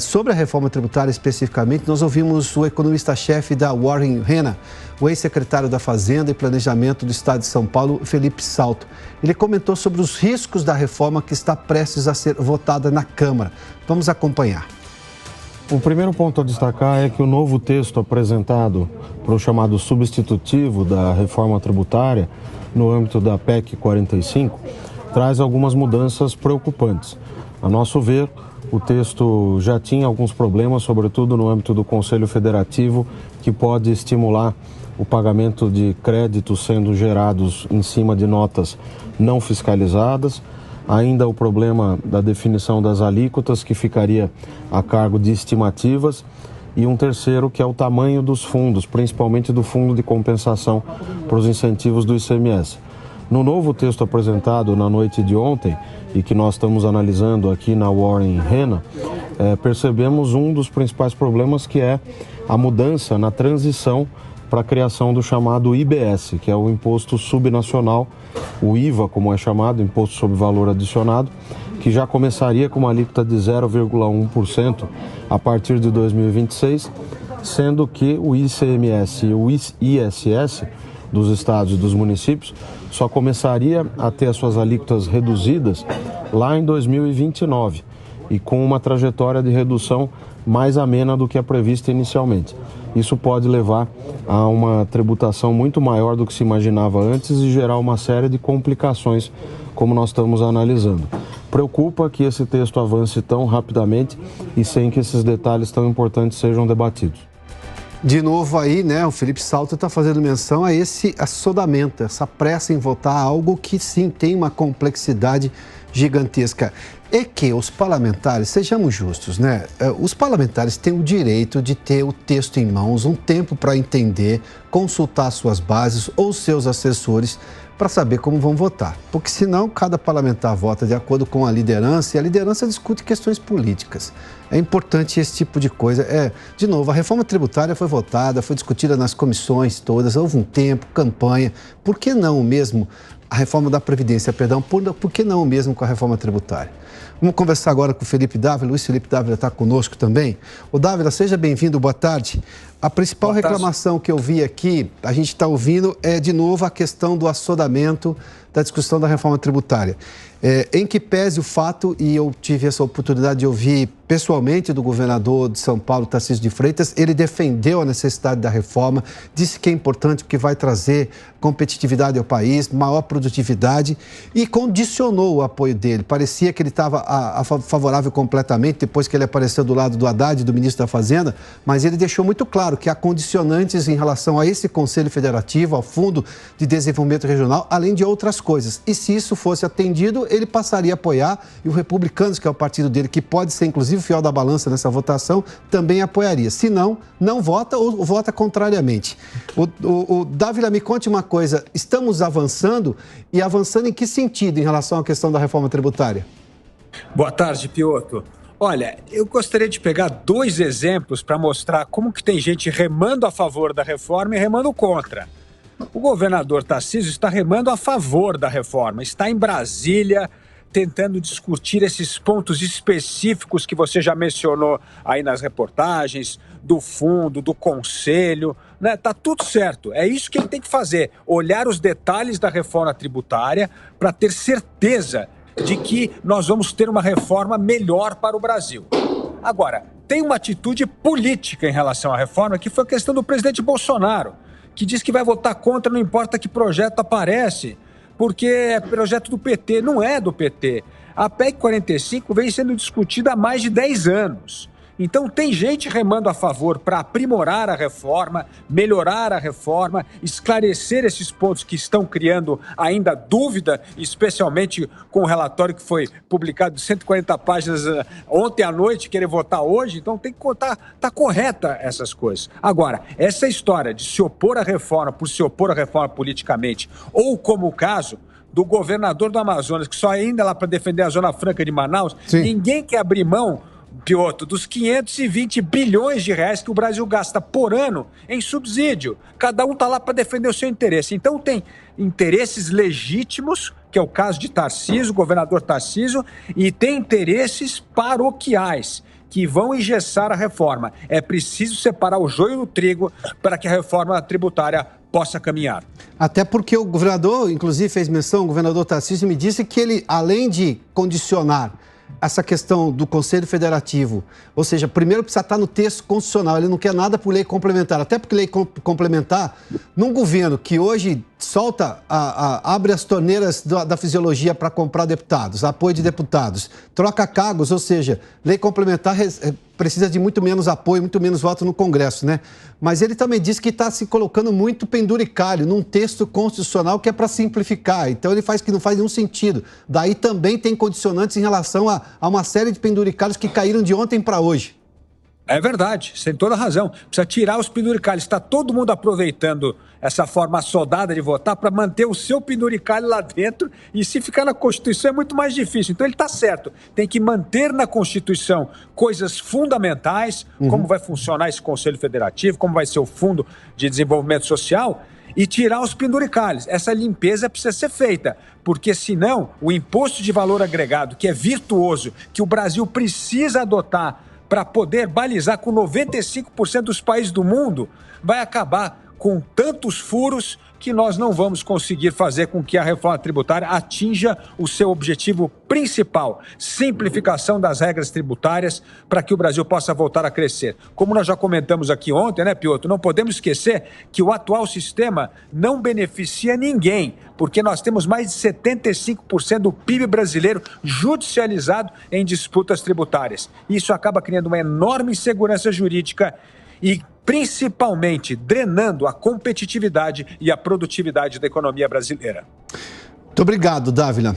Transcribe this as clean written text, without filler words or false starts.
Sobre a reforma tributária especificamente, nós ouvimos o economista-chefe da Warren Hanna, o ex-secretário da Fazenda e Planejamento do Estado de São Paulo, Felipe Salto. Ele comentou sobre os riscos da reforma que está prestes a ser votada na Câmara. Vamos acompanhar. O primeiro ponto a destacar é que o novo texto apresentado para o chamado substitutivo da reforma tributária, no âmbito da PEC 45, traz algumas mudanças preocupantes. A nosso ver, o texto já tinha alguns problemas, sobretudo no âmbito do Conselho Federativo, que pode estimular o pagamento de créditos sendo gerados em cima de notas não fiscalizadas. Ainda o problema da definição das alíquotas, que ficaria a cargo de estimativas. E um terceiro, que é o tamanho dos fundos, principalmente do Fundo de Compensação para os incentivos do ICMS. No novo texto apresentado na noite de ontem, e que nós estamos analisando aqui na Warren Hanna, percebemos um dos principais problemas, que é a mudança na transição para a criação do chamado IBS, que é o Imposto Subnacional, o IVA, como é chamado, Imposto sobre Valor Adicionado, que já começaria com uma alíquota de 0,1% a partir de 2026, sendo que o ICMS e o ISS dos estados e dos municípios só começaria a ter as suas alíquotas reduzidas lá em 2029 e com uma trajetória de redução mais amena do que a prevista inicialmente. Isso pode levar a uma tributação muito maior do que se imaginava antes e gerar uma série de complicações, como nós estamos analisando. Preocupa que esse texto avance tão rapidamente e sem que esses detalhes tão importantes sejam debatidos. De novo aí, né, o Felipe Salto está fazendo menção a esse assodamento, essa pressa em votar algo que sim tem uma complexidade gigantesca. É que os parlamentares, sejamos justos, né? Os parlamentares têm o direito de ter o texto em mãos, um tempo para entender, consultar suas bases ou seus assessores para saber como vão votar. Porque senão cada parlamentar vota de acordo com a liderança e a liderança discute questões políticas. É importante esse tipo de coisa. De novo, a reforma tributária foi votada, foi discutida nas comissões todas, houve um tempo, campanha. Por que não mesmo a reforma da Previdência, perdão, por que não mesmo com a reforma tributária? Vamos conversar agora com o Felipe Dávila. Luiz Felipe Dávila está conosco também. O Dávila, seja bem-vindo, boa tarde. A principal reclamação que eu vi aqui, a gente está ouvindo, é de novo a questão do assodamento da discussão da reforma tributária. Em que pese o fato, e eu tive essa oportunidade de ouvir pessoalmente do governador de São Paulo, Tarcísio de Freitas, ele defendeu a necessidade da reforma, disse que é importante porque vai trazer competitividade ao país, maior produtividade e condicionou o apoio dele. Parecia que ele estava favorável completamente depois que ele apareceu do lado do Haddad, do ministro da Fazenda, mas ele deixou muito claro que há condicionantes em relação a esse Conselho Federativo, ao Fundo de Desenvolvimento Regional, além de outras coisas. E se isso fosse atendido, ele passaria a apoiar e o Republicanos, que é o partido dele, que pode ser inclusive fiel da balança nessa votação, também apoiaria. Se não, não vota ou vota contrariamente. O Dávila, me conte uma coisa, estamos avançando e avançando em que sentido em relação à questão da reforma tributária? Boa tarde, Piotr. Olha, eu gostaria de pegar dois exemplos para mostrar como que tem gente remando a favor da reforma e remando contra. O governador Tarcísio está remando a favor da reforma, está em Brasília tentando discutir esses pontos específicos que você já mencionou aí nas reportagens, do fundo, do conselho, né? Tá tudo certo, é isso que ele tem que fazer, olhar os detalhes da reforma tributária para ter certeza de que nós vamos ter uma reforma melhor para o Brasil. Agora, tem uma atitude política em relação à reforma, que foi a questão do presidente Bolsonaro, que diz que vai votar contra, não importa que projeto aparece, porque é projeto do PT, não é do PT. A PEC 45 vem sendo discutida há mais de 10 anos. Então tem gente remando a favor para aprimorar a reforma, melhorar a reforma, esclarecer esses pontos que estão criando ainda dúvida, especialmente com o relatório que foi publicado de 140 páginas ontem à noite, querer votar hoje, então tem que contar, tá correta essas coisas. Agora, essa história de se opor à reforma por se opor à reforma politicamente, ou como o caso do governador do Amazonas, que só ainda lá para defender a Zona Franca de Manaus, sim, ninguém quer abrir mão, Piotr, dos 520 bilhões de reais que o Brasil gasta por ano em subsídio. Cada um está lá para defender o seu interesse. Então tem interesses legítimos, que é o caso de Tarcísio, governador Tarcísio, e tem interesses paroquiais, que vão engessar a reforma. É preciso separar o joio do trigo para que a reforma tributária possa caminhar. Até porque o governador, inclusive, fez menção, o governador Tarcísio me disse que ele, além de condicionar essa questão do Conselho Federativo, ou seja, primeiro precisa estar no texto constitucional, ele não quer nada por lei complementar, até porque lei complementar, num governo que hoje solta, abre as torneiras da fisiologia para comprar deputados, apoio de deputados, troca cargos, ou seja, lei complementar precisa de muito menos apoio, muito menos voto no Congresso, né? Mas ele também disse que está se colocando muito penduricalho num texto constitucional que é para simplificar. Então ele faz que não faz nenhum sentido. Daí também tem condicionantes em relação a uma série de penduricalhos que caíram de ontem para hoje. É verdade, você tem toda a razão. Precisa tirar os penduricalhos. Está todo mundo aproveitando essa forma assodada de votar para manter o seu penduricalho lá dentro, e se ficar na Constituição é muito mais difícil. Então ele está certo, tem que manter na Constituição coisas fundamentais, como vai funcionar esse Conselho Federativo, como vai ser o Fundo de Desenvolvimento Social, e tirar os penduricalhos. Essa limpeza precisa ser feita, porque senão o imposto de valor agregado, que é virtuoso, que o Brasil precisa adotar para poder balizar com 95% dos países do mundo, vai acabar com tantos furos que nós não vamos conseguir fazer com que a reforma tributária atinja o seu objetivo principal, simplificação das regras tributárias para que o Brasil possa voltar a crescer. Como nós já comentamos aqui ontem, né, Piotr, não podemos esquecer que o atual sistema não beneficia ninguém, porque nós temos mais de 75% do PIB brasileiro judicializado em disputas tributárias. Isso acaba criando uma enorme insegurança jurídica e principalmente drenando a competitividade e a produtividade da economia brasileira. Muito obrigado, Dávila.